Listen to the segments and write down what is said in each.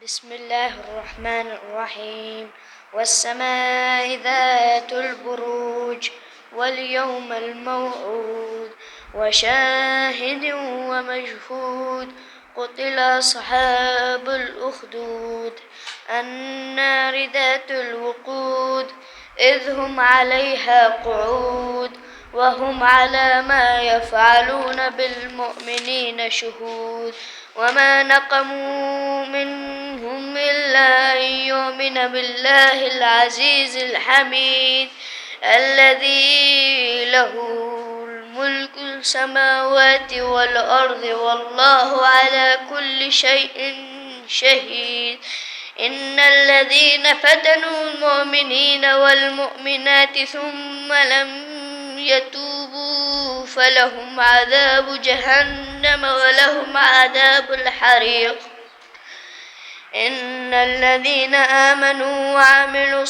بسم الله الرحمن الرحيم والسماء ذات البروج واليوم الموعود وشاهد ومشهود قتل أصحاب الأخدود النار ذات الوقود إذ هم عليها قعود وهم على ما يفعلون بالمؤمنين شهود وما نقموا منهم إلا أن يؤمن بالله العزيز الحميد الذي له الملك السماوات والأرض والله على كل شيء شهيد إن الذين فتنوا المؤمنين والمؤمنات ثم لم يتوبوا فلهم عذاب جهنم ولهم عذاب الحريق إن الذين آمنوا وعملوا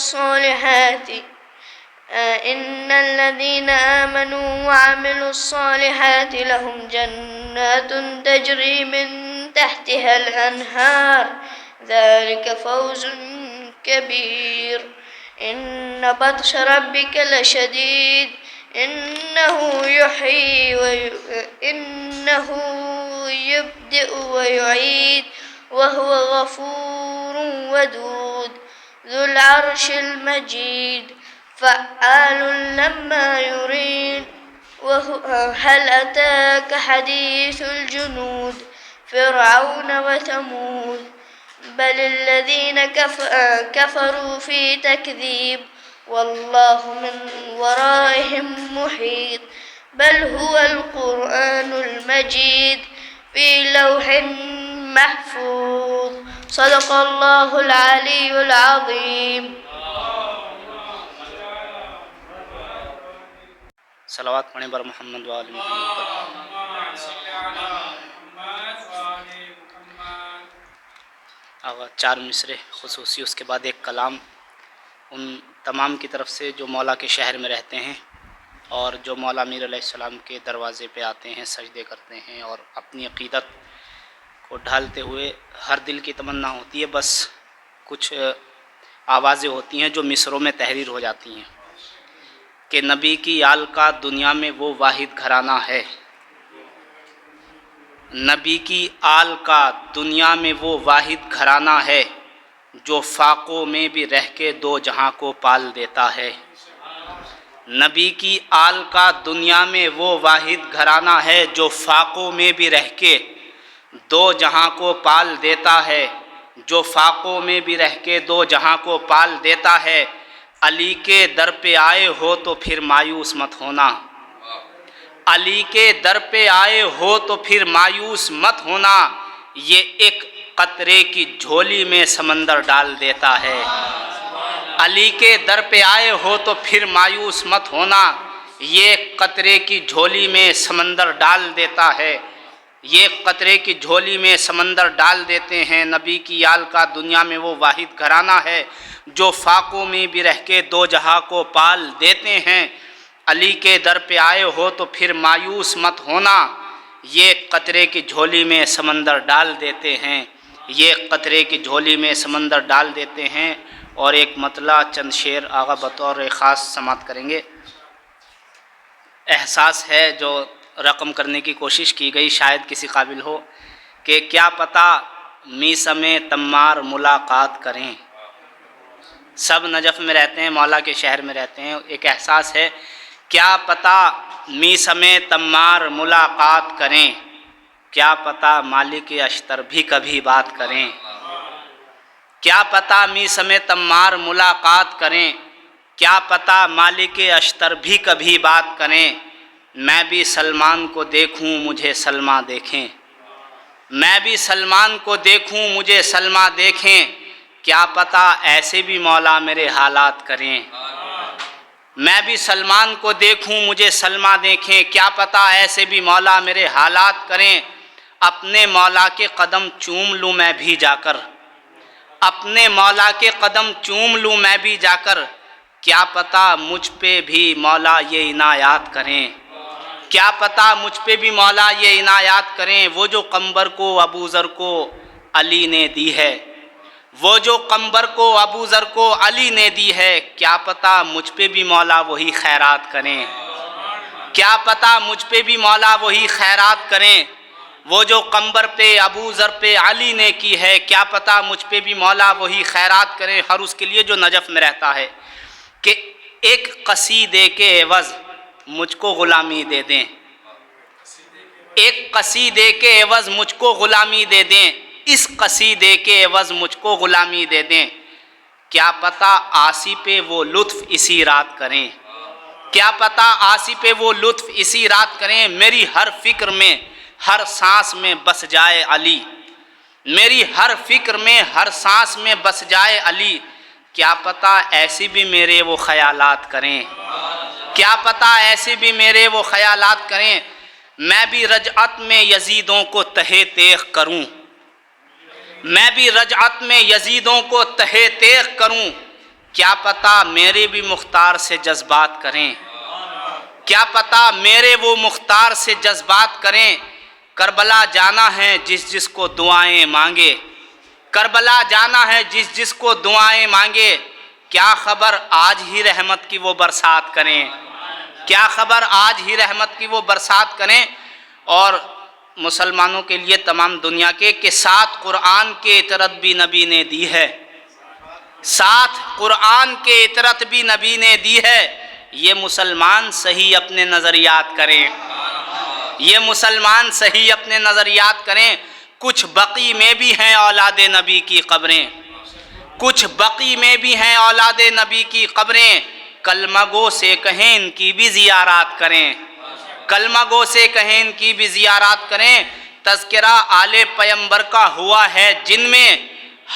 الصالحات لهم جنات تجري من تحتها الأنهار ذلك فوز كبير إن بطش ربك لشديد إنه يبدئ ويعيد وهو غفور ودود ذو العرش المجيد فعال لما يريد هل أتاك حديث الجنود فرعون وثمود بل الذين كفروا في تكذيب والله من ورائهم محيط بل هو القرآن المجيد في لوح محفوظ صدق الله العلي العظيم. صلوات پڑھیں بر محمد و آل محمد. آغاز 4 مصرے خصوصی، اس کے بعد ایک کلام ان تمام کی طرف سے جو مولا کے شہر میں رہتے ہیں اور جو مولا امیر علیہ السلام کے دروازے پہ آتے ہیں، سجدے کرتے ہیں اور اپنی عقیدت کو ڈھالتے ہوئے ہر دل کی تمنا ہوتی ہے، بس کچھ آوازیں ہوتی ہیں جو مصروں میں تحریر ہو جاتی ہیں کہ نبی کی آل کا دنیا میں وہ واحد گھرانہ ہے، نبی کی آل کا دنیا میں وہ واحد گھرانہ ہے جو فاقوں میں بھی رہ کے 2 جہاں کو پال دیتا ہے. نبی کی آل کا دنیا میں وہ واحد گھرانہ ہے جو فاقوں میں بھی رہ کے 2 جہاں کو پال دیتا ہے، جو فاقوں میں بھی رہ کے 2 جہاں کو پال دیتا ہے. علی کے در پہ آئے ہو تو پھر مایوس مت ہونا، علی کے در پہ آئے ہو تو پھر مایوس مت ہونا، یہ ایک قطرے کی جھولی میں سمندر ڈال دیتا ہے. علی کے در پہ آئے ہو تو پھر مایوس مت ہونا، یہ قطرے کی جھولی میں سمندر ڈال دیتا ہے. یہ قطرے کی جھولی میں سمندر ڈال دیتے ہیں. نبی کی آل کا دنیا میں وہ واحد گھرانہ ہے جو فاقوں میں بھی رہ کے 2 جہاں کو پال دیتے ہیں. علی کے در پہ آئے ہو تو پھر مایوس مت ہونا، یہ قطرے کی جھولی میں سمندر ڈال دیتے ہیں، یہ قطرے کی جھولی میں سمندر ڈال دیتے ہیں. اور ایک مطلع چند شعر آغا بطور خاص سماعت کریں گے. احساس ہے جو رقم کرنے کی کوشش کی گئی شاید کسی قابل ہو کہ کیا پتہ میثم تمار ملاقات کریں. سب نجف میں رہتے ہیں، مولا کے شہر میں رہتے ہیں. ایک احساس ہے کیا پتہ میثم تمار ملاقات کریں، کیا پتہ مالک اشتر بھی کبھی بات کریں. کیا پتہ میثم تمار ملاقات کریں، کیا پتہ مالک اشتر بھی کبھی بات کریں. میں بھی سلمان کو دیکھوں مجھے سلمہ دیکھیں، میں بھی سلمان کو دیکھوں مجھے سلمہ دیکھیں. کیا پتہ ایسے بھی مولا میرے حالات کریں. میں بھی سلمان کو دیکھوں مجھے سلمہ دیکھیں، کیا پتہ ایسے بھی مولا میرے حالات کریں. اپنے مولا کے قدم چوم لوں میں بھی جا کر، اپنے مولا کے قدم چوم لوں میں بھی جا کر. کیا پتہ مجھ پہ بھی مولا یہ عنایات کریں، کیا پتہ مجھ پہ بھی مولا یہ عنایات کریں. وہ جو قمبر کو ابو ذر کو علی نے دی ہے، وہ جو قمبر کو ابو ذر کو علی نے دی ہے، کیا پتہ مجھ پہ بھی مولا وہی خیرات کریں، کیا پتہ مجھ پہ بھی مولا وہی خیرات کریں۔ وہ جو قمبر پہ ابو ذر پہ علی نے کی ہے، کیا پتہ مجھ پہ بھی مولا وہی خیرات کریں۔ ہر اس کے لیے جو نجف میں رہتا ہے کہ ایک قصیدے کے عوض مجھ کو غلامی دے دیں، ایک قصیدے کے عوض مجھ کو غلامی دے دیں، اس قصیدے کے عوض مجھ کو غلامی دے دیں، کیا پتہ آسی پہ وہ لطف اسی رات کریں، کیا پتہ آسی پہ وہ لطف اسی رات کریں۔ میری ہر فکر میں ہر سانس میں بس جائے علی، میری ہر فکر میں ہر سانس میں بس جائے علی، کیا پتہ ایسی بھی میرے وہ خیالات کریں، کیا پتہ ایسے بھی میرے وہ خیالات کریں۔ میں بھی رجعت میں یزیدوں کو تہے تیغ کروں، میں بھی رجعت میں یزیدوں کو تہے تیغ کروں، کیا پتہ میرے بھی مختار سے جذبات کریں، کیا پتہ میرے وہ مختار سے جذبات کریں۔ کربلا جانا ہے جس جس کو دعائیں مانگے، کربلا جانا ہے جس جس کو دعائیں مانگے، کیا خبر آج ہی رحمت کی وہ برسات کریں، کیا خبر آج ہی رحمت کی وہ برسات کریں۔ اور مسلمانوں کے لیے تمام دنیا کے کہ ساتھ قرآن کے اطرت بھی نبی نے دی ہے، ساتھ قرآن کے اطرت بھی نبی نے دی ہے، یہ مسلمان صحیح اپنے نظریات کریں، یہ مسلمان صحیح اپنے نظریات کریں۔ کچھ بقی میں بھی ہیں اولاد نبی کی قبریں، کچھ بقی میں بھی ہیں اولاد نبی کی قبریں، کلمہ گو سے کہیں ان کی بھی زیارات کریں، کلمہ گو سے کہیں ان کی بھی زیارات کریں۔ تذکرہ آل پیمبر کا ہوا ہے جن میں،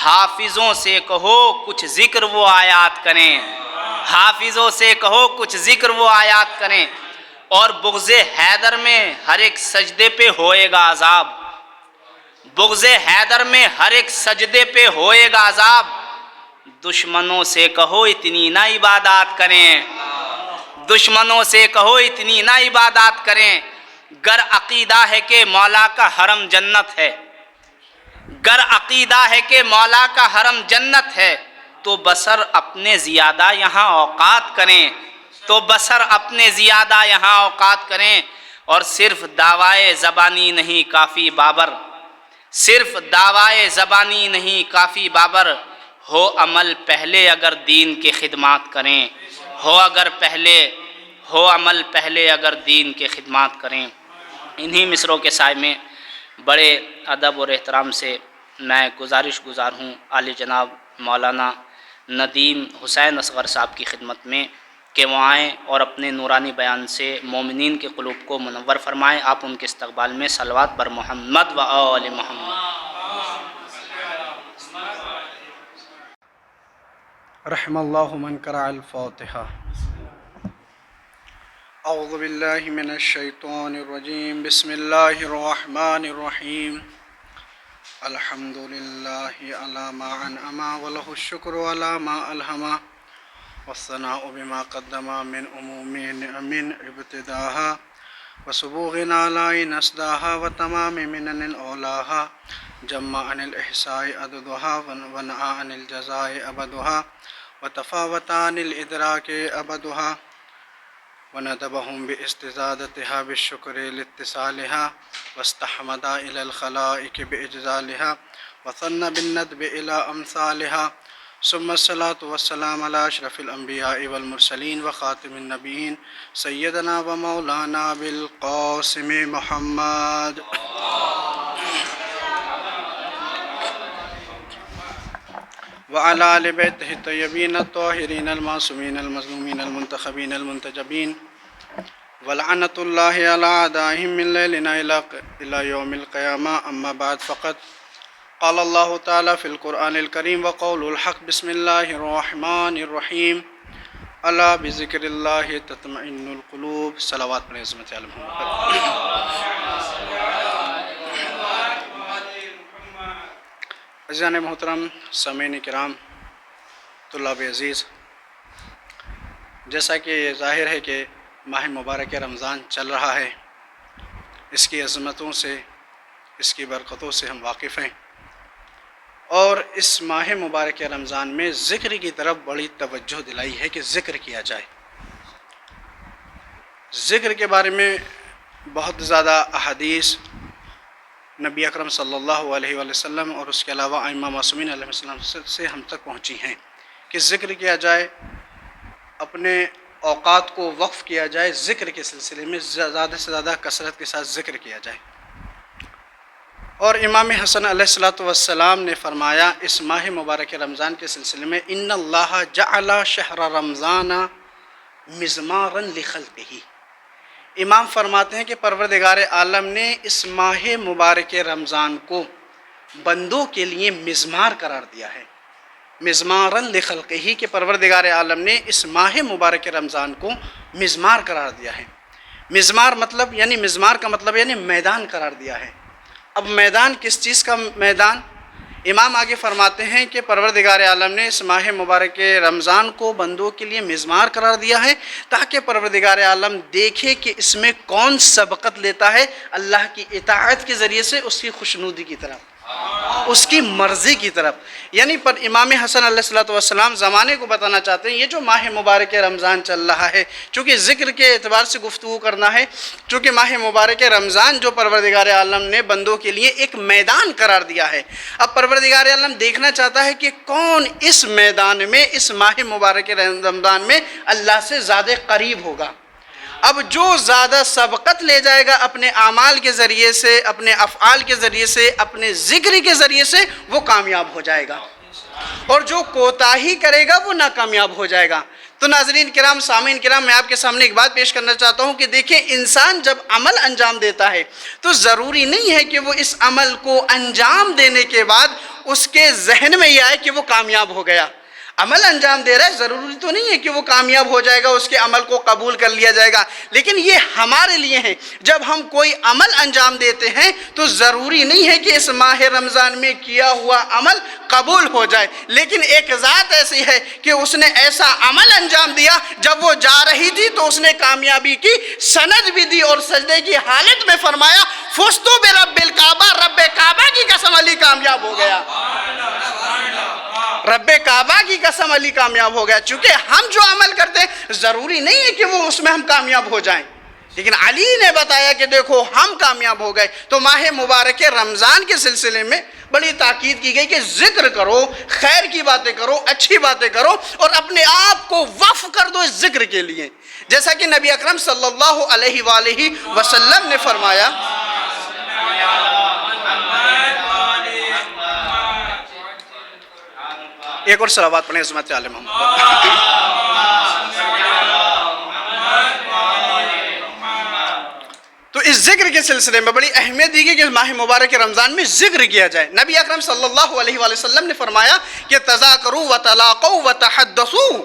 حافظوں سے کہو کچھ ذکر وہ آیات کریں، حافظوں سے کہو کچھ ذکر وہ آیات کریں۔ اور بغض حیدر میں ہر ایک سجدے پہ ہوئے گا عذاب، بغض حیدر میں ہر ایک سجدے پہ ہوئے گا عذاب، دشمنوں سے کہو اتنی نہ عبادات کریں، دشمنوں سے کہو اتنی نہ عبادات کریں۔ گر عقیدہ ہے کہ مولا کا حرم جنت ہے، گر عقیدہ ہے کہ مولا کا حرم جنت ہے، تو بسر اپنے زیادہ یہاں اوقات کریں، تو بسر اپنے زیادہ یہاں اوقات کریں۔ اور صرف دعوائے زبانی نہیں کافی بابر، صرف دعوائے زبانی نہیں کافی بابر، ہو عمل پہلے اگر دین کی خدمات کریں، ہو عمل پہلے اگر دین کی خدمات کریں۔ انہی مصروں کے سائے میں بڑے ادب اور احترام سے میں گزارش گزار ہوں عالی جناب مولانا ندیم حسین اصغر صاحب کی خدمت میں کہ وہ آئیں اور اپنے نورانی بیان سے مومنین کے قلوب کو منور فرمائیں۔ آپ ان کے استقبال میں صلوات بر محمد و آل محمد۔ رحم اللہ من قرأ الفاتحہ۔ اعوذ باللہ من الشیطان الرجیم، بسم اللہ الرحمن الرحیم۔ الحمد للہ علی ما انعم ولہ الشکر علی ما الہم، والثناء بما قدم من عموم نعم ابتداها وسبوغ علی نسداها وتمام منن اولاها، جمع عن الإحصاء عددها ونعى عن الجزاء أبدها وتفاوت عن الإدراك أبدها، وندبهم باستزادتها بالشكر لاتصالها، واستحمد إلى الخلائق بإجزالها، وثنى بالندب إلى أمثالها، ثم الصلاة والسلام على أشرف الأنبياء والمرسلين وخاتم النبيين سيدنا ومولانا بالقاسم محمد وعلى آل بيته الطيبين الطاهرين المعصومين المظلومين المنتخبين المنتجبين، ولعنة الله على أعدائهم من ليلنا إلى يوم القيامة. أما بعد، فقد قال الله تعالى في القرآن الكريم وقول الحق، بسم الله الرحمن الرحيم، ألا بذكر الله تطمئن القلوب. صلوات پر عظمت عالم عزیزان محترم، سامعین کرام، طلاب عزیز، جیسا کہ یہ ظاہر ہے کہ ماہ مبارک رمضان چل رہا ہے، اس کی عظمتوں سے، اس کی برکتوں سے ہم واقف ہیں، اور اس ماہ مبارک رمضان میں ذکر کی طرف بڑی توجہ دلائی ہے کہ ذکر کیا جائے۔ ذکر کے بارے میں بہت زیادہ احادیث نبی اکرم صلی اللہ علیہ وآلہ وسلم اور اس کے علاوہ ائمہ معصومین علیہ السلام سے ہم تک پہنچی ہیں کہ ذکر کیا جائے، اپنے اوقات کو وقف کیا جائے، ذکر کے سلسلے میں زیادہ سے زیادہ کثرت کے ساتھ ذکر کیا جائے۔ اور امام حسن علیہ السلام نے فرمایا اس ماہ مبارک رمضان کے سلسلے میں ان اللہ جعل شہر رمضان مزمارا لخلقہ، امام فرماتے ہیں کہ پروردگار عالم نے اس ماہ مبارک رمضان کو بندوں کے لیے مزمار قرار دیا ہے، مزمارا لخلقہ، کہ پروردگار عالم نے اس ماہ مبارک رمضان کو مزمار قرار دیا ہے۔ مزمار مطلب یعنی مزمار کا مطلب یعنی میدان قرار دیا ہے۔ اب میدان کس چیز کا میدان؟ امام آگے فرماتے ہیں کہ پروردگار عالم نے اس ماہ مبارک رمضان کو بندوں کے لیے مزمار قرار دیا ہے تاکہ پروردگار عالم دیکھے کہ اس میں کون سبقت لیتا ہے اللہ کی اطاعت کے ذریعے سے اس کی خوشنودی کی طرف، اس کی مرضی کی طرف۔ یعنی پر امام حسن علیہ السلام زمانے کو بتانا چاہتے ہیں یہ جو ماہ مبارک رمضان چل رہا ہے، چونکہ ذکر کے اعتبار سے گفتگو کرنا ہے، چونکہ ماہ مبارک رمضان جو پروردگار عالم نے بندوں کے لیے ایک میدان قرار دیا ہے، اب پروردگار عالم دیکھنا چاہتا ہے کہ کون اس میدان میں، اس ماہ مبارک رمضان میں اللہ سے زیادہ قریب ہوگا۔ اب جو زیادہ سبقت لے جائے گا اپنے اعمال کے ذریعے سے، اپنے افعال کے ذریعے سے، اپنے ذکر کے ذریعے سے، وہ کامیاب ہو جائے گا، اور جو کوتاہی کرے گا وہ ناکامیاب ہو جائے گا۔ تو ناظرین کرام، سامعین کرام، میں آپ کے سامنے ایک بات پیش کرنا چاہتا ہوں کہ دیکھیں، انسان جب عمل انجام دیتا ہے تو ضروری نہیں ہے کہ وہ اس عمل کو انجام دینے کے بعد اس کے ذہن میں یہ آئے کہ وہ کامیاب ہو گیا۔ عمل انجام دے رہا ہے، ضروری تو نہیں ہے کہ وہ کامیاب ہو جائے گا، اس کے عمل کو قبول کر لیا جائے گا، لیکن یہ ہمارے لیے ہے۔ جب ہم کوئی عمل انجام دیتے ہیں تو ضروری نہیں ہے کہ اس ماہ رمضان میں کیا ہوا عمل قبول ہو جائے، لیکن ایک ذات ایسی ہے کہ اس نے ایسا عمل انجام دیا، جب وہ جا رہی تھی تو اس نے کامیابی کی سند بھی دی، اور سجدے کی حالت میں فرمایا فزتو برب الکعبہ، رب کعبہ کی قسم علی کامیاب ہو گیا، رب کعبہ کی قسم علی کامیاب ہو گیا۔ چونکہ ہم جو عمل کرتے ہیں ضروری نہیں ہے کہ وہ اس میں ہم کامیاب ہو جائیں، لیکن علی نے بتایا کہ دیکھو ہم کامیاب ہو گئے۔ تو ماہ مبارک رمضان کے سلسلے میں بڑی تاکید کی گئی کہ ذکر کرو، خیر کی باتیں کرو، اچھی باتیں کرو، اور اپنے آپ کو وقف کر دو اس ذکر کے لیے، جیسا کہ نبی اکرم صلی اللہ علیہ وآلہ وسلم نے فرمایا۔ ایک اور صلوات پڑھیں عظمت عالم محمد۔ تو اس ذکر کے سلسلے میں بڑی اہمیت دی گئی کہ ماہ مبارک رمضان میں ذکر کیا جائے۔ نبی اکرم صلی اللہ علیہ وآلہ وسلم نے فرمایا کہ تذاکروا وتلاقوا وتحدثوا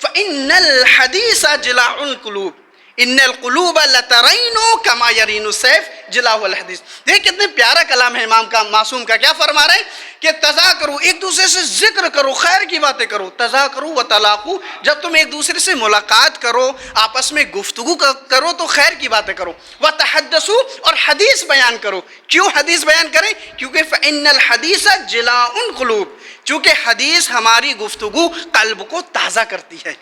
فإن الحدیث جلاء القلوب ان القلوب لترین کما یرین السیف جلاء الحدیث۔ دیکھ کتنے پیارا کلام ہے امام کا، معصوم کا۔ کیا فرما رہے ہیں کہ تذاکروا، ایک دوسرے سے ذکر کرو، خیر کی باتیں کرو۔ تذاکروا وتلاقوا، جب تم ایک دوسرے سے ملاقات کرو، آپس میں گفتگو کرو تو خیر کی باتیں کرو۔ وتحدثوا، اور حدیث بیان کرو۔ کیوں حدیث بیان کریں؟ کیونکہ فإن الحدیث جلاء القلوب، چونکہ حدیث ہماری گفتگو قلب کو تازہ کرتی ہے۔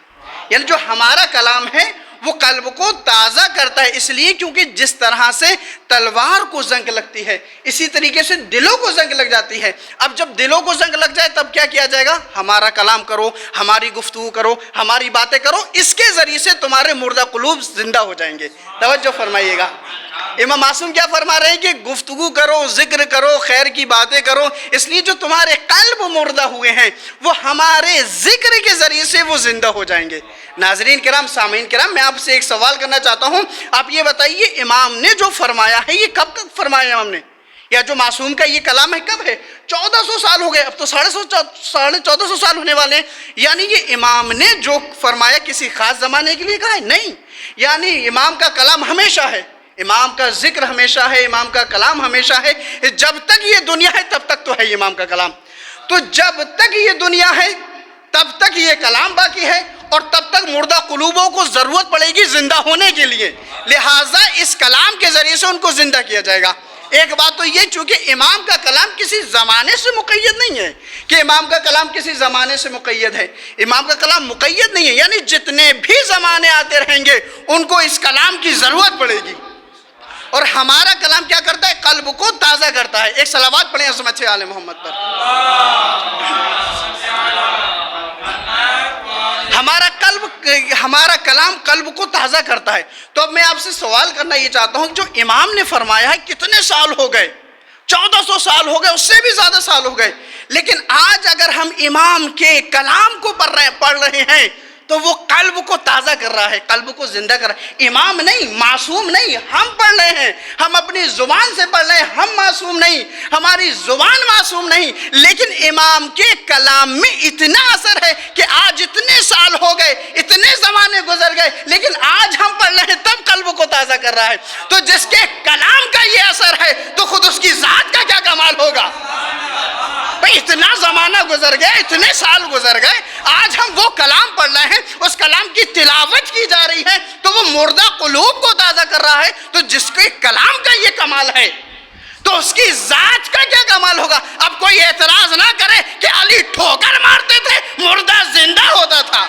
یعنی جو ہمارا کلام ہے وہ قلب کو تازہ کرتا ہے، اس لیے کیونکہ جس طرح سے تلوار کو زنگ لگتی ہے اسی طریقے سے دلوں کو زنگ لگ جاتی ہے۔ اب جب دلوں کو زنگ لگ جائے تب کیا کیا جائے گا؟ ہمارا کلام کرو، ہماری گفتگو کرو، ہماری باتیں کرو، اس کے ذریعے سے تمہارے مردہ قلوب زندہ ہو جائیں گے۔ توجہ فرمائیے گا، امام معصوم کیا فرما رہے ہیں کہ گفتگو کرو، ذکر کرو، خیر کی باتیں کرو، اس لیے جو تمہارے قلب مردہ ہوئے ہیں وہ ہمارے ذکر کے ذریعے سے وہ زندہ ہو جائیں گے۔ ناظرین کرام، سامعین کرام، میں آپ سے ایک سوال کرنا چاہتا ہوں، آپ یہ بتائیے امام نے جو فرمایا ہے یہ کب تک فرمایا امام نے؟ یا جو معصوم کا یہ کلام ہے کب ہے؟ 1400 سال ہو گئے، اب تو 1450 سال ہونے والے ہیں۔ یعنی یہ امام نے جو فرمایا کسی خاص زمانے کے لیے کہا ہے؟ نہیں، یعنی امام کا کلام ہمیشہ ہے، امام کا ذکر ہمیشہ ہے، امام کا کلام ہمیشہ ہے۔ جب تک یہ دنیا ہے تب تک تو ہے امام کا کلام، تو جب تک یہ دنیا ہے تب تک یہ کلام باقی ہے، اور تب تک مردہ قلوبوں کو ضرورت پڑے گی زندہ ہونے کے لیے، لہٰذا اس کلام کے ذریعے سے ان کو زندہ کیا جائے گا۔ ایک بات تو یہ چونکہ امام کا کلام کسی زمانے سے مقید نہیں ہے کہ امام کا کلام کسی زمانے سے مقید ہے، امام کا کلام مقید نہیں ہے، یعنی جتنے بھی زمانے آتے رہیں گے ان کو اس کلام کی ضرورت پڑے گی۔ اور ہمارا کلام کیا کرتا ہے؟ قلب کو تازہ کرتا ہے۔ ایک صلوات پڑھیں عظمت آل محمد پر۔ ہمارا کلام قلب کو تازہ کرتا ہے۔ تو اب میں آپ سے سوال کرنا یہ چاہتا ہوں، جو امام نے فرمایا ہے کتنے سال ہو گئے؟ 1400 سال ہو گئے، اس سے بھی زیادہ سال ہو گئے، لیکن آج اگر ہم امام کے کلام کو پڑھ رہے ہیں تو وہ قلب کو تازہ کر رہا ہے، قلب کو زندہ کر رہا ہے۔ امام نہیں، معصوم نہیں، ہم پڑھ رہے ہیں، ہم اپنی زبان سے پڑھ رہے ہیں، ہم معصوم نہیں، ہماری زبان معصوم نہیں، لیکن امام کے کلام میں اتنا اثر ہے کہ آج اتنے سال ہو گئے، اتنے زمانے گزر گئے، لیکن آج ہم پڑھ رہے ہیں تب قلب کو تازہ کر رہا ہے۔ تو جس کے کلام کا یہ اثر ہے تو خود اس کی ذات کا کیا کمال ہوگا؟ بھئی اتنا زمانہ گزر گیا، اتنے سال گزر گئے، آج ہم وہ کلام پڑھ رہے ہیں، اس کلام کی تلاوت کی جا رہی ہے تو وہ مردہ قلوب کو تازہ کر رہا ہے۔ تو جس کے کلام کا یہ کمال ہے تو اس کی ذات کا کیا کمال ہوگا؟ اب کوئی اعتراض نہ کرے کہ علی ٹھوکر مارتے تھے، مردہ زندہ ہوتا تھا۔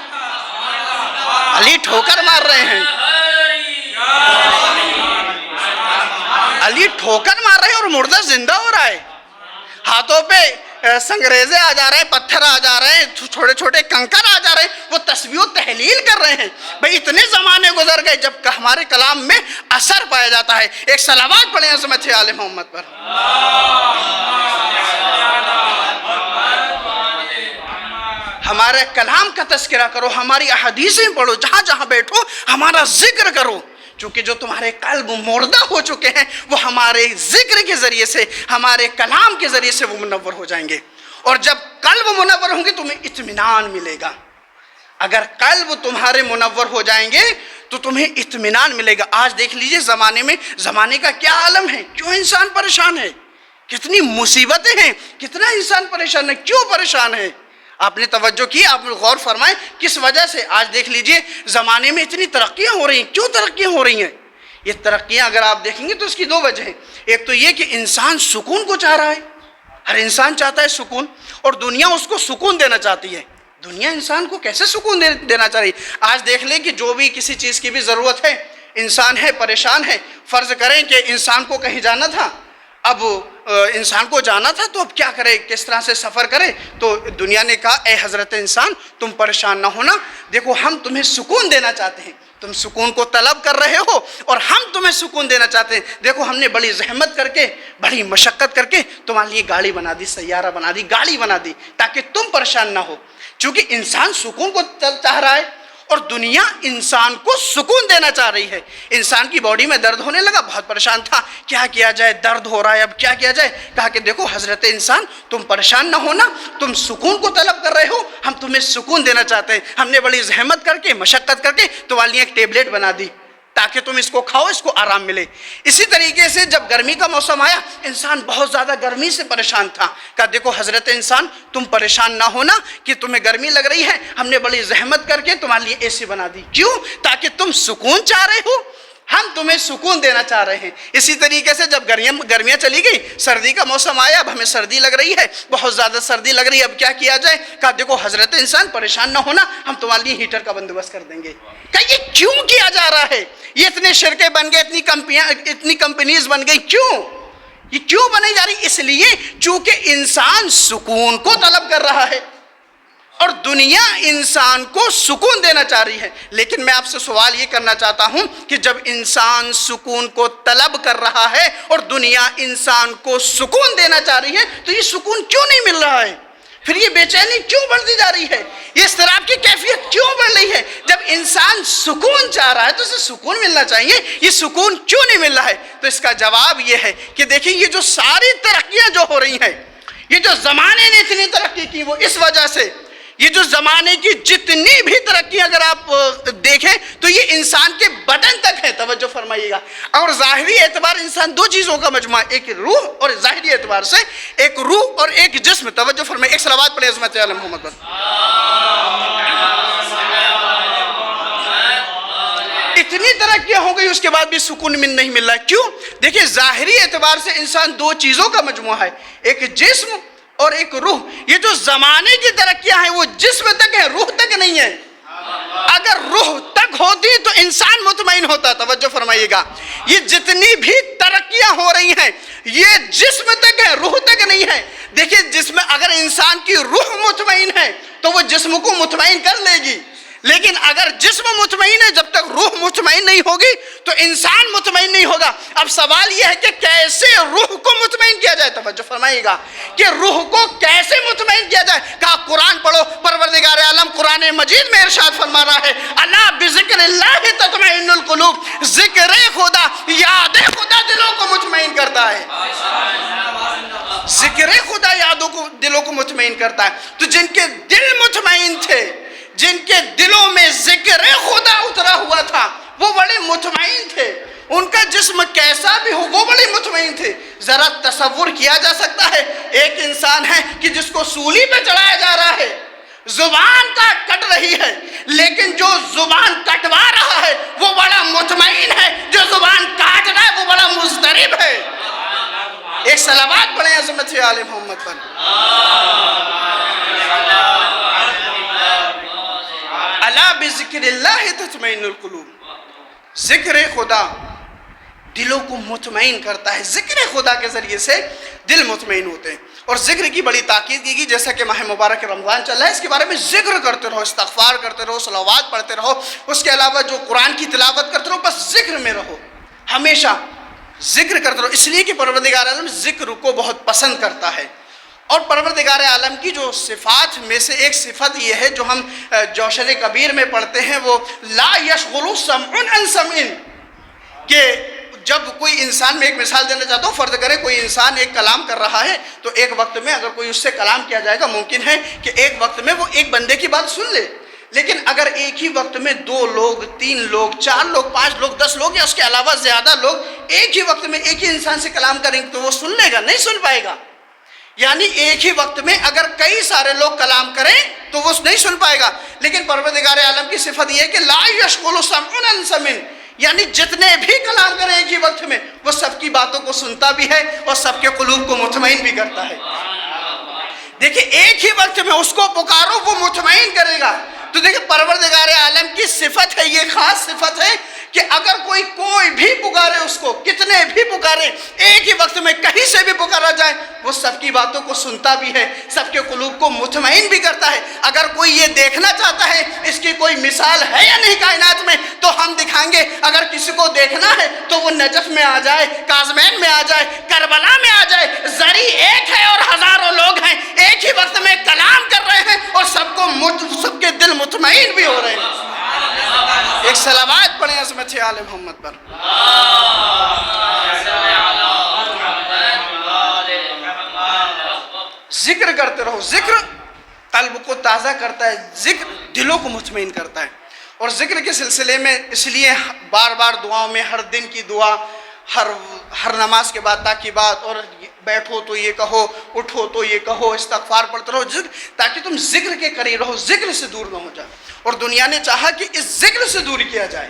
علی ٹھوکر مار رہے ہیں، علی ٹھوکر مار رہے ہیں اور مردہ زندہ ہو رہا ہے۔ ہاتھوں پہ سنگریزے آ جا رہے ہیں، پتھر آ جا رہے ہیں، چھوٹے چھوٹے کنکر آ جا رہے ہیں، وہ تسبیح و تحلیل کر رہے ہیں۔ بھئی اتنے زمانے گزر گئے جب کہ ہمارے کلام میں اثر پایا جاتا ہے۔ ایک صلوات پڑھیں عظمت آل محمد پر۔ ہمارے کلام کا تذکرہ کرو، ہماری احادیثیں پڑھو، جہاں جہاں بیٹھو ہمارا ذکر کرو، چونکہ جو تمہارے قلب مردہ ہو چکے ہیں وہ ہمارے ذکر کے ذریعے سے، ہمارے کلام کے ذریعے سے وہ منور ہو جائیں گے۔ اور جب قلب منور ہوں گے تمہیں اطمینان ملے گا۔ اگر قلب تمہارے منور ہو جائیں گے تو تمہیں اطمینان ملے گا۔ آج دیکھ لیجئے زمانے کا کیا عالم ہے، کیوں انسان پریشان ہے، کتنی مصیبتیں ہیں، کتنا انسان پریشان ہے، کیوں پریشان ہے؟ آپ نے توجہ کی، آپ نے غور فرمائے کس وجہ سے؟ آج دیکھ لیجئے زمانے میں اتنی ترقیاں ہو رہی ہیں، کیوں ترقیاں ہو رہی ہیں؟ یہ ترقیاں اگر آپ دیکھیں گے تو اس کی دو وجہ ہیں۔ ایک تو یہ کہ انسان سکون کو چاہ رہا ہے، ہر انسان چاہتا ہے سکون، اور دنیا اس کو سکون دینا چاہتی ہے۔ دنیا انسان کو کیسے سکون دینا چاہ رہی ہے؟ آج دیکھ لیں کہ جو بھی کسی چیز کی بھی ضرورت ہے، انسان ہے پریشان ہے۔ فرض کریں کہ انسان کو کہیں جانا تھا، اب انسان کو جانا تھا تو اب کیا کرے، کس طرح سے سفر کرے؟ تو دنیا نے کہا اے حضرت انسان تم پریشان نہ ہونا، دیکھو ہم تمہیں سکون دینا چاہتے ہیں، تم سکون کو طلب کر رہے ہو اور ہم تمہیں سکون دینا چاہتے ہیں۔ دیکھو ہم نے بڑی زحمت کر کے، بڑی مشقت کر کے تمہارے لیے گاڑی بنا دی، سیارہ بنا دی، گاڑی بنا دی، تاکہ تم پریشان نہ ہو۔ چونکہ انسان سکون کو چاہ رہا ہے اور دنیا انسان کو سکون دینا چاہ رہی ہے۔ انسان کی باڈی میں درد ہونے لگا، بہت پریشان تھا، کیا کیا جائے، درد ہو رہا ہے، اب کیا کیا جائے؟ کہا کہ دیکھو حضرت انسان تم پریشان نہ ہونا، تم سکون کو طلب کر رہے ہو، ہم تمہیں سکون دینا چاہتے ہیں۔ ہم نے بڑی زحمت کر کے، مشقت کر کے تمہارے لیے ایک ٹیبلٹ بنا دی تاکہ تم اس کو کھاؤ، اس کو آرام ملے۔ اسی طریقے سے جب گرمی کا موسم آیا، انسان بہت زیادہ گرمی سے پریشان تھا، کہا دیکھو حضرت انسان تم پریشان نہ ہونا کہ تمہیں گرمی لگ رہی ہے، ہم نے بڑی زحمت کر کے تمہارے لیے اے سی بنا دی۔ کیوں؟ تاکہ تم سکون چاہ رہے ہو، ہم تمہیں سکون دینا چاہ رہے ہیں۔ اسی طریقے سے جب گرمیاں چلی گئی، سردی کا موسم آیا، اب ہمیں سردی لگ رہی ہے، بہت زیادہ سردی لگ رہی ہے، اب کیا کیا جائے؟ کہا دیکھو حضرت انسان پریشان نہ ہونا، ہم تمہارے لیے ہیٹر کا بندوبست کر دیں گے۔ کہ یہ کیوں کیا جا رہا ہے؟ یہ اتنے شرکے بن گئے، اتنی کمپنیز بن گئی، کیوں؟ یہ کیوں بنائی جا رہی؟ اس لیے چونکہ انسان سکون کو طلب کر رہا ہے اور دنیا انسان کو سکون دینا چاہ رہی ہے۔ لیکن میں آپ سے سوال یہ کرنا چاہتا ہوں کہ جب انسان سکون کو طلب کر رہا ہے اور دنیا انسان کو سکون دینا چاہ رہی ہے تو یہ سکون کیوں نہیں مل رہا ہے؟ پھر یہ بے چینی کیوں بڑھتی جا رہی ہے؟ یہ اضطراب کی کیفیت کیوں بڑھ رہی ہے؟ جب انسان سکون چاہ رہا ہے تو اسے سکون ملنا چاہیے، یہ سکون کیوں نہیں مل رہا ہے؟ تو اس کا جواب یہ ہے کہ دیکھیں یہ جو ساری ترقیاں جو ہو رہی ہیں، یہ جو زمانے نے اتنی ترقی کی وہ اس وجہ سے، یہ جو زمانے کی جتنی بھی ترقی اگر آپ دیکھیں تو یہ انسان کے بدن تک ہے۔ توجہ فرمائیے گا۔ اور ظاہری اعتبار انسان دو چیزوں کا مجموعہ، ایک روح اور ظاہری اعتبار سے ایک روح اور ایک جسم۔ توجہ فرمائیے، ایک صلوات پڑھیں عظمت علی محمد پر۔ اتنی ترقیاں ہو گئی اس کے بعد بھی سکون نہیں مل رہا ہے. کیوں؟ دیکھیں ظاہری اعتبار سے انسان دو چیزوں کا مجموعہ ہے، ایک جسم اور ایک روح. یہ جو زمانے کی ترقیاں ہیں وہ جسم تک ہے، روح تک نہیں ہے. اگر روح تک ہوتی تو انسان مطمئن ہوتا. توجہ فرمائیے گا، یہ جتنی بھی ترقیاں ہو رہی ہیں یہ جسم تک ہے، روح تک نہیں ہے. دیکھیے جسم، اگر انسان کی روح مطمئن ہے تو وہ جسم کو مطمئن کر لے گی، لیکن اگر جسم مطمئن ہے جب تک روح مطمئن نہیں ہوگی تو انسان مطمئن نہیں ہوگا. اب سوال یہ ہے کہ کیسے روح کو مطمئن کیا جائے. توجہ فرمائیے گا کہ روح کو کیسے مطمئن کیا جائے. کہا قرآن پڑھو. پروردگار عالم قرآن مجید میں ارشاد فرما رہا ہے، الا بذکر اللہ تطمئن القلوب. ذکر خدا، یاد خدا دلوں کو مطمئن کرتا ہے. ذکر خدا یادوں کو، دلوں کو مطمئن کرتا ہے. تو جن کے دل مطمئن تھے، جن کے دلوں میں ذکر خدا اترا ہوا تھا، وہ بڑے مطمئن تھے. ان کا جسم کیسا بھی ہو وہ بڑے مطمئن تھے. ذرا تصور کیا جا سکتا ہے ایک انسان ہے کہ جس کو سولی پہ چڑھایا جا رہا ہے، زبان کٹ رہی ہے، لیکن جو زبان کٹوا رہا ہے وہ بڑا مطمئن ہے، جو زبان کاٹ رہا ہے وہ بڑا مضطرب ہے. ایک صلوات پڑھیں عظمت آل محمد پر. الا بذکر اللہ تطمئن القلوب. ذکر خدا دلوں کو مطمئن کرتا ہے. ذکر خدا کے ذریعے سے دل مطمئن ہوتے ہیں. اور ذکر کی بڑی تاکید کی گئی، جیسا کہ ماہ مبارک رمضان چل رہا ہے، اس کے بارے میں ذکر کرتے رہو، استغفار کرتے رہو، صلوات پڑھتے رہو. اس کے علاوہ جو قرآن کی تلاوت کرتے رہو، بس ذکر میں رہو، ہمیشہ ذکر کرتے رہو. اس لیے کہ پروردگار عالم ذکر کو بہت پسند کرتا ہے. اور پروردگار عالم کی جو صفات میں سے ایک صفت یہ ہے جو ہم جوشر کبیر میں پڑھتے ہیں، وہ لا یشغل سمع عن سمع. کہ جب کوئی انسان، میں ایک مثال دینا چاہتا ہوں، فرض کرے کوئی انسان ایک کلام کر رہا ہے تو ایک وقت میں اگر کوئی اس سے کلام کیا جائے گا، ممکن ہے کہ ایک وقت میں وہ ایک بندے کی بات سن لے. لیکن اگر ایک ہی وقت میں 2 لوگ، 3 لوگ، 4 لوگ، 5 لوگ، 10 لوگ یا اس کے علاوہ زیادہ لوگ ایک ہی وقت میں ایک ہی انسان سے کلام کریں گے تو وہ سن لے گا؟ نہیں سن پائے گا. یعنی ایک ہی وقت میں اگر کئی سارے لوگ کلام کریں تو وہ نہیں سن پائے گا. لیکن پروردگار عالم کی صفت یہ ہے کہ لا یشغل سمع عن سمع، یعنی جتنے بھی کلام کریں ایک ہی وقت میں وہ سب کی باتوں کو سنتا بھی ہے اور سب کے قلوب کو مطمئن بھی کرتا ہے. دیکھیں ایک ہی وقت میں اس کو پکارو وہ مطمئن کرے گا. تو دیکھیں پروردگار عالم کی صفت ہے، یہ خاص صفت ہے کہ اگر کوئی بھی پکارے اس کو، کتنے بھی پکارے، ایک ہی وقت میں کہیں سے بھی پکارا جائے وہ سب کی باتوں کو سنتا بھی ہے، سب کے قلوب کو مطمئن بھی کرتا ہے. اگر کوئی یہ دیکھنا چاہتا ہے اس کی کوئی مثال ہے یا نہیں کائنات میں تو ہم دکھائیں گے. اگر کسی کو دیکھنا ہے تو وہ نجف میں آ جائے، کاظمین میں آ جائے، کربلا میں آ جائے. زری ایک ہے اور ہزاروں لوگ ہیں، ایک ہی وقت میں کلام کر رہے ہیں اور سب کے دل مطمئن بھی ہو رہے ہیں. ایک صلوات پڑھیں عظمت آل محمد پر. ذکر کرتے رہو. ذکر قلب کو تازہ کرتا ہے، ذکر دلوں کو مطمئن کرتا ہے. اور ذکر کے سلسلے میں اس لیے بار بار دعاؤں میں ہر دن کی دعا، ہر نماز کے بعد تاکہ بات، اور بیٹھو تو یہ کہو، اٹھو تو یہ کہو، استغفار پڑھتے رہو، ذکر، تاکہ تم ذکر کے قریب رہو، ذکر سے دور نہ ہو جائے. اور دنیا نے چاہا کہ اس ذکر سے دور کیا جائے.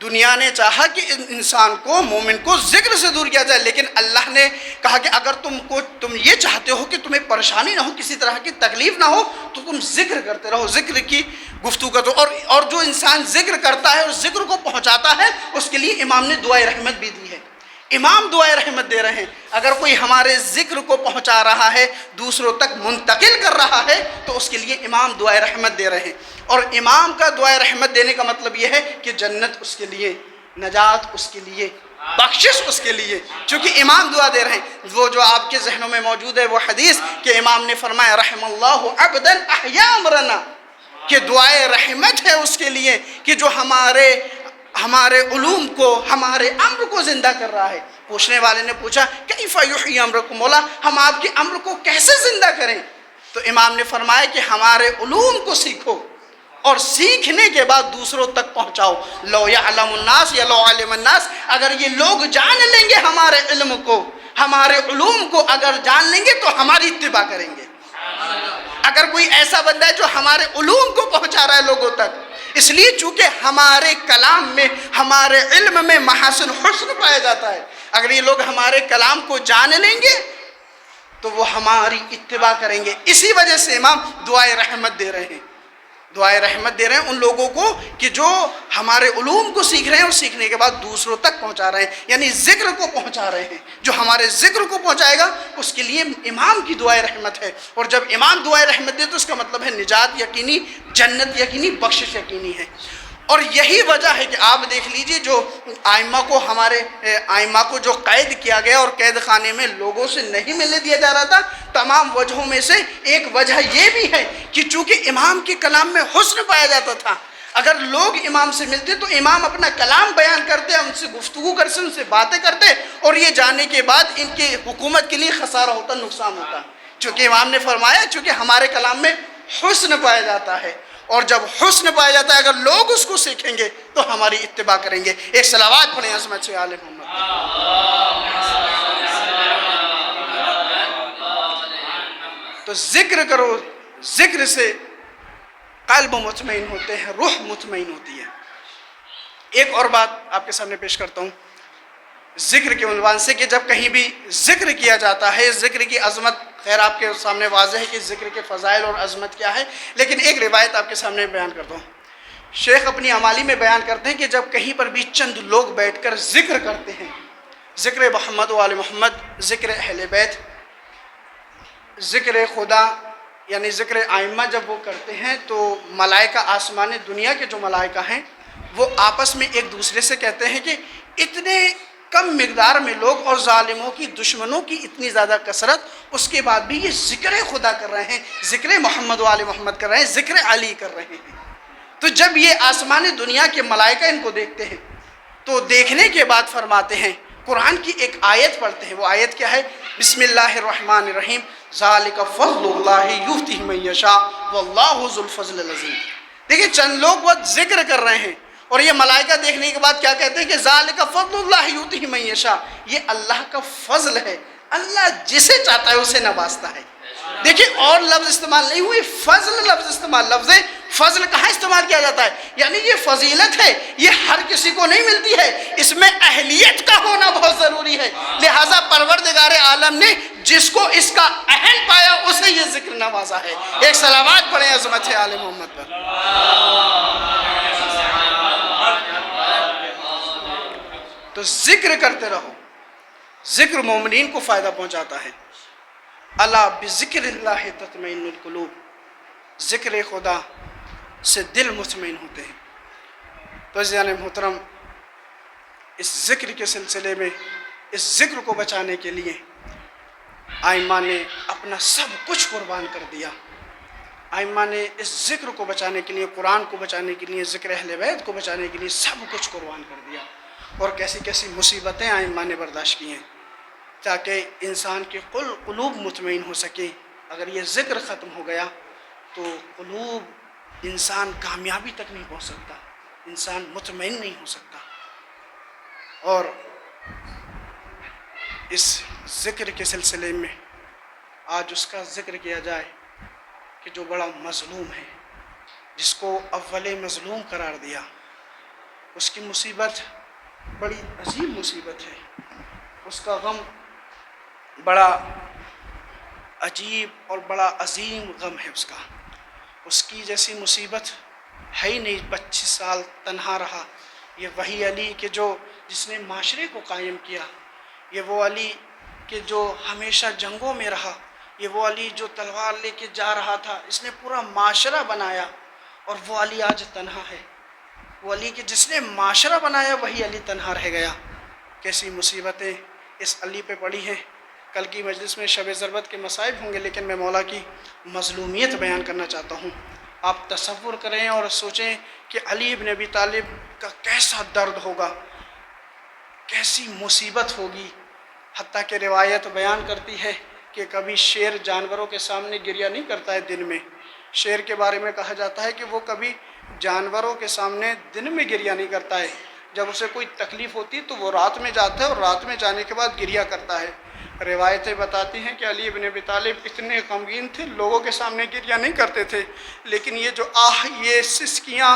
دنیا نے چاہا کہ انسان کو، مومن کو ذکر سے دور کیا جائے. لیکن اللہ نے کہا کہ اگر تم یہ چاہتے ہو کہ تمہیں پریشانی نہ ہو، کسی طرح کی تکلیف نہ ہو، تو تم ذکر کرتے رہو، ذکر کی گفتگو کرو. اور جو انسان ذکر کرتا ہے اور ذکر کو پہنچاتا ہے اس کے لیے امام نے دعائے رحمت بھی دی ہے. امام دعائے رحمت دے رہے ہیں. اگر کوئی ہمارے ذکر کو پہنچا رہا ہے، دوسروں تک منتقل کر رہا ہے، تو اس کے لیے امام دعائے رحمت دے رہے ہیں. اور امام کا دعائے رحمت دینے کا مطلب یہ ہے کہ جنت اس کے لیے، نجات اس کے لیے، بخشش اس کے لیے، چونکہ امام دعا دے رہے ہیں. وہ جو آپ کے ذہنوں میں موجود ہے وہ حدیث کہ امام نے فرمایا رحم اللہ عبدا احیا امرنا، کہ دعائے رحمت ہے اس کے لیے کہ جو ہمارے علوم کو، ہمارے امر کو زندہ کر رہا ہے. پوچھنے والے نے پوچھا کیف یحیی امرکم، مولا ہم آپ کے امر کو کیسے زندہ کریں؟ تو امام نے فرمایا کہ ہمارے علوم کو سیکھو اور سیکھنے کے بعد دوسروں تک پہنچاؤ. لو یعلم الناس یا لو علم الناس، اگر یہ لوگ جان لیں گے ہمارے علم کو، ہمارے علوم کو اگر جان لیں گے تو ہماری اتباع کریں گے. اگر کوئی ایسا بندہ ہے جو ہمارے علوم کو پہنچا رہا ہے لوگوں تک، اس لیے چونکہ ہمارے کلام میں، ہمارے علم میں محاسن حسن پایا جاتا ہے، اگر یہ لوگ ہمارے کلام کو جان لیں گے تو وہ ہماری اتباع کریں گے۔ اسی وجہ سے امام دعائے رحمت دے رہے ہیں، دعائے رحمت دے رہے ہیں ان لوگوں کو کہ جو ہمارے علوم کو سیکھ رہے ہیں اور سیکھنے کے بعد دوسروں تک پہنچا رہے ہیں، یعنی ذکر کو پہنچا رہے ہیں۔ جو ہمارے ذکر کو پہنچائے گا اس کے لیے امام کی دعائے رحمت ہے، اور جب امام دعائے رحمت دے تو اس کا مطلب ہے نجات یقینی، جنت یقینی، بخشش یقینی ہے۔ اور یہی وجہ ہے کہ آپ دیکھ لیجئے جو ہمارے ائمہ کو جو قید کیا گیا اور قید خانے میں لوگوں سے نہیں ملنے دیا جا رہا تھا، تمام وجہوں میں سے ایک وجہ یہ بھی ہے کہ چونکہ امام کے کلام میں حسن پایا جاتا تھا، اگر لوگ امام سے ملتے تو امام اپنا کلام بیان کرتے، ان سے گفتگو کرتے، ان سے باتیں کرتے، اور یہ جاننے کے بعد ان کی حکومت کے لیے خسارہ ہوتا، نقصان ہوتا۔ چونکہ امام نے فرمایا چونکہ ہمارے کلام میں حسن پایا جاتا ہے، اور جب حسن پایا جاتا ہے اگر لوگ اس کو سیکھیں گے تو ہماری اتباع کریں گے۔ ایک صلوات پڑھیں عظمت سے آل محمد۔ تو ذکر کرو، ذکر سے قلب مطمئن ہوتے ہیں، روح مطمئن ہوتی ہے۔ ایک اور بات آپ کے سامنے پیش کرتا ہوں ذکر کے عنوان سے، کہ جب کہیں بھی ذکر کیا جاتا ہے، ذکر کی عظمت، خیر آپ کے سامنے واضح ہے کہ ذکر کے فضائل اور عظمت کیا ہے، لیکن ایک روایت آپ کے سامنے بیان کرتا ہوں۔ شیخ اپنی امالی میں بیان کرتے ہیں کہ جب کہیں پر بھی چند لوگ بیٹھ کر ذکر کرتے ہیں، ذکر محمد و آل محمد، ذکر اہل بیت، ذکر خدا، یعنی ذکر ائمہ جب وہ کرتے ہیں تو ملائکہ، آسمان دنیا کے جو ملائکہ ہیں وہ آپس میں ایک دوسرے سے کہتے ہیں کہ اتنے کم مقدار میں لوگ اور ظالموں کی، دشمنوں کی اتنی زیادہ کثرت، اس کے بعد بھی یہ ذکر خدا کر رہے ہیں، ذکر محمد و آل محمد کر رہے ہیں، ذکر علی کر رہے ہیں۔ تو جب یہ آسمان دنیا کے ملائکہ ان کو دیکھتے ہیں تو دیکھنے کے بعد فرماتے ہیں، قرآن کی ایک آیت پڑھتے ہیں، وہ آیت کیا ہے؟ بسم اللہ الرحمن الرحیم، ذالک فضل اللہ یؤتیہ من یشاء واللہ ذو الفضل العظیم۔ دیکھیں چند لوگ وہ ذکر کر رہے ہیں اور یہ ملائکہ دیکھنے کے بعد کیا کہتے ہیں کہ ذالک فضل اللہ یؤتیہ من یشاء، یہ اللہ کا فضل ہے، اللہ جسے چاہتا ہے اسے نوازتا ہے۔ دیکھیں اور لفظ استعمال نہیں ہوئی، فضل لفظ استعمال، لفظ فضل کہاں استعمال کیا جاتا ہے؟ یعنی یہ فضیلت ہے، یہ ہر کسی کو نہیں ملتی ہے، اس میں اہلیت کا ہونا بہت ضروری ہے، لہٰذا پروردگار عالم نے جس کو اس کا اہل پایا اسے یہ ذکر نوازا ہے۔ ایک صلوات پڑھیں عظمت ہے آل محمد پر۔ تو ذکر کرتے رہو، ذکر مومنین کو فائدہ پہنچاتا ہے۔ الا بذکر اللہ تطمئن القلوب، ذکر خدا سے دل مطمئن ہوتے ہیں۔ تو عزیزان محترم، اس ذکر کے سلسلے میں، اس ذکر کو بچانے کے لیے ائمہ نے اپنا سب کچھ قربان کر دیا۔ ائمہ نے اس ذکر کو بچانے کے لیے، قرآن کو بچانے کے لیے، ذکر اہل بیت کو بچانے کے لیے سب کچھ قربان کر دیا، اور کیسی کیسی مصیبتیں ائمہ نے برداشت کی ہیں تاکہ انسان کے قلوب مطمئن ہو سکے۔ اگر یہ ذکر ختم ہو گیا تو قلوب، انسان کامیابی تک نہیں پہنچ سکتا، انسان مطمئن نہیں ہو سکتا۔ اور اس ذکر کے سلسلے میں آج اس کا ذکر کیا جائے کہ جو بڑا مظلوم ہے، جس کو اول مظلوم قرار دیا، اس کی مصیبت بڑی عظیم مصیبت ہے، اس کا غم بڑا عجیب اور بڑا عظیم غم ہے اس کا۔ اس کی جیسی مصیبت ہے ہی نہیں۔ 25 سال تنہا رہا، یہ وہی علی کہ جس نے معاشرے کو قائم کیا، یہ وہ علی کہ جو ہمیشہ جنگوں میں رہا، یہ وہ علی جو تلوار لے کے جا رہا تھا، اس نے پورا معاشرہ بنایا، اور وہ علی آج تنہا ہے۔ وہ علی کہ جس نے معاشرہ بنایا وہی علی تنہا رہ گیا۔ کیسی مصیبتیں اس علی پہ پڑی ہیں۔ کل کی مجلس میں شب ضربت کے مصائب ہوں گے، لیکن میں مولا کی مظلومیت بیان کرنا چاہتا ہوں۔ آپ تصور کریں اور سوچیں کہ علی بن ابی طالب کا کیسا درد ہوگا، کیسی مصیبت ہوگی۔ حتیٰ کہ روایت بیان کرتی ہے کہ کبھی شیر جانوروں کے سامنے گریہ نہیں کرتا ہے دن میں۔ شیر کے بارے میں کہا جاتا ہے کہ وہ کبھی جانوروں کے سامنے دن میں گریہ نہیں کرتا ہے، جب اسے کوئی تکلیف ہوتی تو وہ رات میں جاتا ہے اور رات میں جانے کے بعد گریہ کرتا ہے۔ روایتیں بتاتی ہیں کہ علی بن ابی طالب اتنے غمگین تھے، لوگوں کے سامنے گریہ نہیں کرتے تھے، لیکن یہ جو یہ سسکیاں،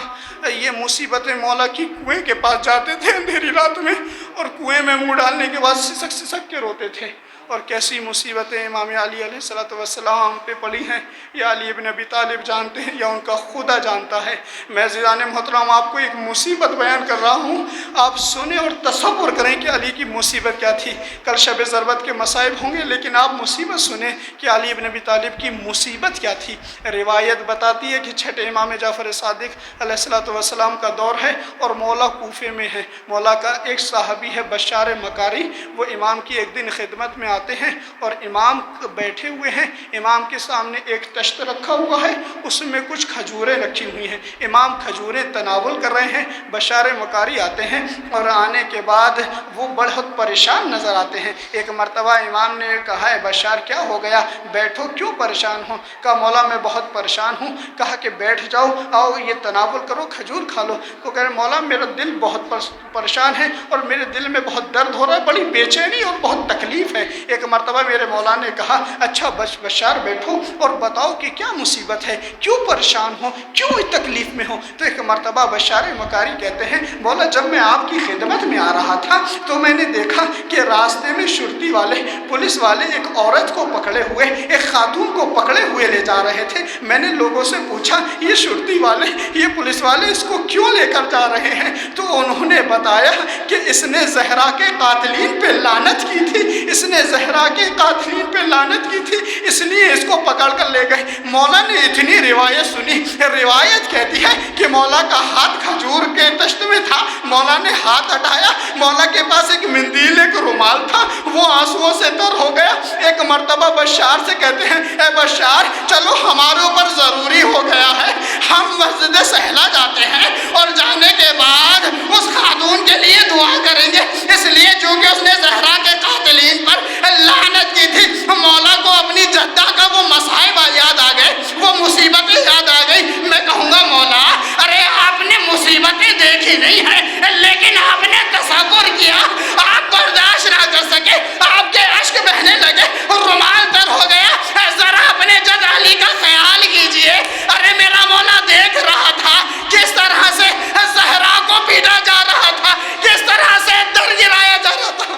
یہ مصیبتیں مولا کی کنویں کے پاس جاتے تھے اندھیری رات میں، اور کنویں میں منہ ڈالنے کے بعد سسک سسک کے روتے تھے۔ اور کیسی مصیبتیں امام علی علیہ السلام پہ پڑی ہیں، یا علی بن ابی طالب جانتے ہیں یا ان کا خدا جانتا ہے۔ میں عزیزان محترم آپ کو ایک مصیبت بیان کر رہا ہوں، آپ سنیں اور تصور کریں کہ علی کی مصیبت کیا تھی۔ کل شب ضربت کے مصائب ہوں گے، لیکن آپ مصیبت سنیں کہ علی بن ابی طالب کی مصیبت کیا تھی۔ روایت بتاتی ہے کہ چھٹے امام جعفر صادق علیہ السلام کا دور ہے اور مولا کوفے میں ہے۔ مولا کا ایک صحابی ہے بشار مکاری، وہ امام کی ایک دن خدمت میں آتے ہیں اور امام بیٹھے ہوئے ہیں، امام کے سامنے ایک تشت رکھا ہوا ہے، اس میں کچھ کھجوریں رکھی ہوئی ہیں، امام کھجوریں تناول کر رہے ہیں۔ بشار مکاری آتے ہیں اور آنے کے بعد وہ بہت پریشان نظر آتے ہیں۔ ایک مرتبہ امام نے کہا ہے بشار کیا ہو گیا، بیٹھو، کیوں پریشان ہو؟ کہا مولا میں بہت پریشان ہوں۔ کہا کہ بیٹھ جاؤ، آؤ یہ تناول کرو، کھجور کھا لو۔ تو کہہ رہے مولا میرا دل بہت پریشان ہے اور میرے دل میں بہت درد ہو رہا ہے، بڑی بے چینی اور بہت تکلیف ہے۔ ایک مرتبہ میرے مولا نے کہا اچھا بشار بیٹھو اور بتاؤ کہ کیا مصیبت ہے، کیوں پریشان ہو، کیوں تکلیف میں ہو؟ تو ایک مرتبہ بشار مکاری کہتے ہیں مولا جب میں آپ کی خدمت میں آ رہا تھا تو میں نے دیکھا کہ راستے میں شرطی والے، پولیس والے ایک عورت کو پکڑے ہوئے، ایک خاتون کو پکڑے ہوئے لے جا رہے تھے۔ میں نے لوگوں سے پوچھا یہ شرطی والے، یہ پولیس والے اس کو کیوں لے کر جا رہے ہیں؟ تو انہوں نے بتایا کہ اس نے زہرا کے قاتلین پہ لعنت کی تھی، اس نے زہرا کے قاتلین پہ لعنت کی تھی، اس لیے اس کو پکڑ کر لے گئے۔ مولا نے اتنی روایت سنی، روایت کہتی ہے کہ مولا کا ہاتھ کھجور کے تشت میں تھا، مولا نے ہاتھ ہٹایا، مولا کے پاس ایک مندیل، ایک رومال تھا، وہ آنسوؤں سے تر ہو گیا۔ ایک مرتبہ بشار سے کہتے ہیں اے بشار چلو ہمارے اوپر ضروری ہو گیا ہے، ہم مسجد سہلا جاتے ہیں اور جانے کے بعد اس خاتون کے لیے دعا کریں گے، اس لیے چونکہ اس نے زہرا کے قاتلین پر لعنت کی تھی۔ مولا کو اپنی جدہ کا وہ مصائب یاد آ گئے، وہ مصیبتیں یاد آ گئی۔ میں کہوں گا مولا ارے آپ نے مصیبتیں دیکھی نہیں ہیں، لیکن آپ نے تصور کیا، آپ برداشت نہ کر سکے، آپ کے اشک بہنے لگے، رومال تر ہو گیا۔ ذرا اپنے جد علی کا خیال کیجئے، ارے میرا مولا دیکھ رہا تھا کس طرح سے زہرا کو پیٹا جا رہا تھا، کس طرح سے در گرایا جا رہا تھا۔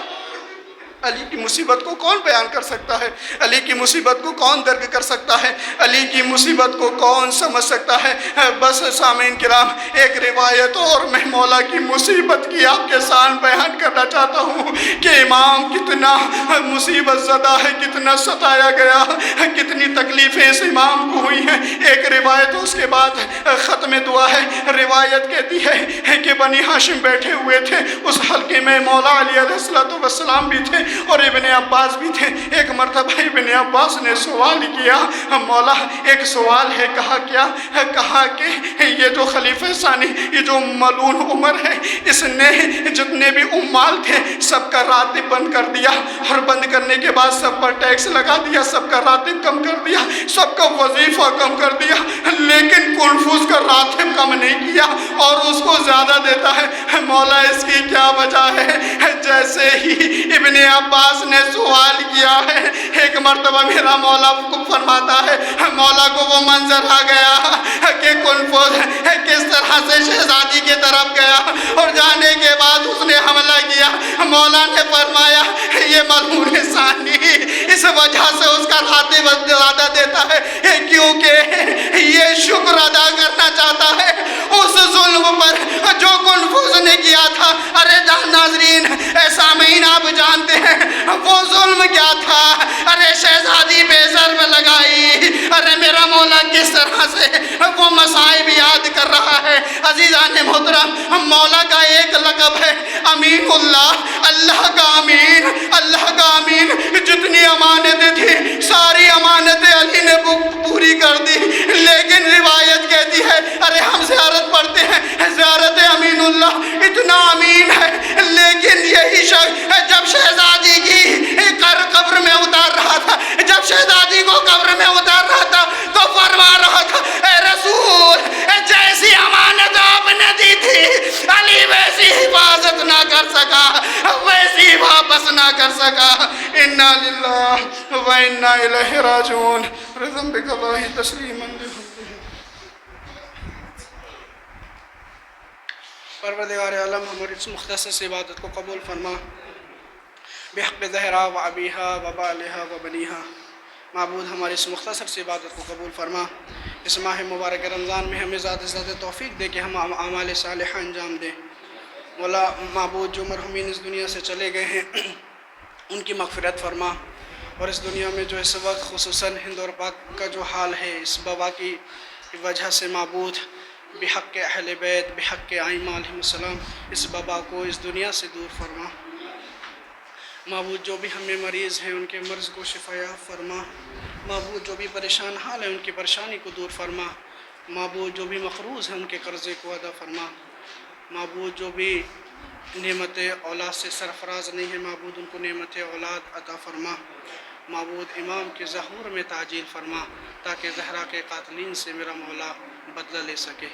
علی کی مصیبت کو کون بیان کر سکتا ہے؟ علی کی مصیبت کو کون درک کر سکتا ہے؟ علی کی مصیبت کو کون سمجھ سکتا ہے؟ بس سامعین کرام ایک روایت اور میں مولا کی مصیبت کی آپ کے سامنے بیان کرنا چاہتا ہوں کہ امام کتنا مصیبت زدہ ہے، کتنا ستایا گیا، کتنی تکلیفیں اس امام کو ہوئی ہیں۔ ایک روایت اس کے بعد ختم دعا ہے۔ روایت کہتی ہے کہ بنی ہاشم بیٹھے ہوئے تھے، اس حلقے میں مولا علی علیہ السلام بھی تھے اور ابن عباس بھی تھے۔ ایک مرتبہ ابن عباس نے سوال کیا مولا ایک سوال ہے، کہا کیا؟ کہا کہ یہ جو خلیفہ ثانی، یہ جو ملعون عمر ہے، اس نے جتنے بھی اموال تھے سب کا راتب بند کر دیا، اور بند کرنے کے بعد سب پر ٹیکس لگا دیا، سب کا راتب کم کر دیا، سب کا وظیفہ کم کر دیا، لیکن کنفوس کا راتب کم نہیں کیا اور اس کو زیادہ دیتا ہے۔ مولا اس کی کیا وجہ ہے؟ جیسے ہی ابن عباس نے سوال کیا ہے، ایک مرتبہ میرا مولا کو فرماتا ہے مولا کو وہ منظر آ گیا کہ کنفوس کس طرح سے شہزادی کی طرف گیا اور جانے کے بعد اس نے حملہ کیا۔ مولا نے فرمایا یہ ملعون ثانی اس وجہ سے اس کا راتب زیادہ دیتا ہے کیونکہ یہ شکر ادا کرنا چاہتا ہے اس ظلم پر جو کنفوس نے کیا تھا۔ ارے ناظرین سامعین آپ جانتے ہیں وہ ظلم کیا تھا؟ ارے شہزادی بے ضرب لگائی۔ ارے میرا مولا کس طرح سے وہ مصائب یاد کر رہا ہے۔ عزیزان محترم مولا کا ایک لقب ہے امین اللہ، اللہ کا امین، اللہ کا امین۔ جتنی امانتیں تھیں ساری امانتیں علی نے پوری کر دی، لیکن روایت کہتی ہے ارے ہم زیارت پڑھتے ہیں، زیارت امین اللہ اتنا امین ہے، لیکن یہی شخص جب شہزادی کی قبر میں اتار رہا تھا، جب شہزادی کو قبر میں اتار رہا تھا تو فرما رہا تھا اے رسول جیسی امانت آپ نے دی تھی علی ویسی حفاظت نہ کر سکا، ویسی واپس نہ کر سکا. انا للہ و انا الیہ راجعون. رضم بقضائہ تسلیما لحمدہ. پروردگار عالم ہماری اس مختصر عبادت کو قبول فرما بحق زہرا و ابیہا و بالہا و بنیہا. معبود ہماری اس مختصر سی عبادت کو قبول فرما. اس ماہ مبارک رمضان میں ہمیں زیادہ سے زیادہ توفیق دے کہ ہم اعمال صالحہ انجام دیں. مولا معبود جو مرحومین اس دنیا سے چلے گئے ہیں ان کی مغفرت فرما. اور اس دنیا میں جو اس وقت خصوصاً ہند اور پاک کا جو حال ہے اس وبا کی وجہ سے معبود بحق اہل بیت بحق ائمہ علیہ السلام اس وبا کو اس دنیا سے دور فرما. معبود جو بھی ہمیں مریض ہیں ان کے مرض کو شفایاب فرما. معبود جو بھی پریشان حال ہیں ان کی پریشانی کو دور فرما. معبود جو بھی مقروض ہیں ان کے قرضے کو ادا فرما. معبود جو بھی نعمت اولاد سے سرفراز نہیں ہے معبود ان کو نعمت اولاد عطا فرما. معبود امام کے ظہور میں تعجیل فرما تاکہ زہرا کے قاتلین سے میرا مولا بدلہ لے سکے.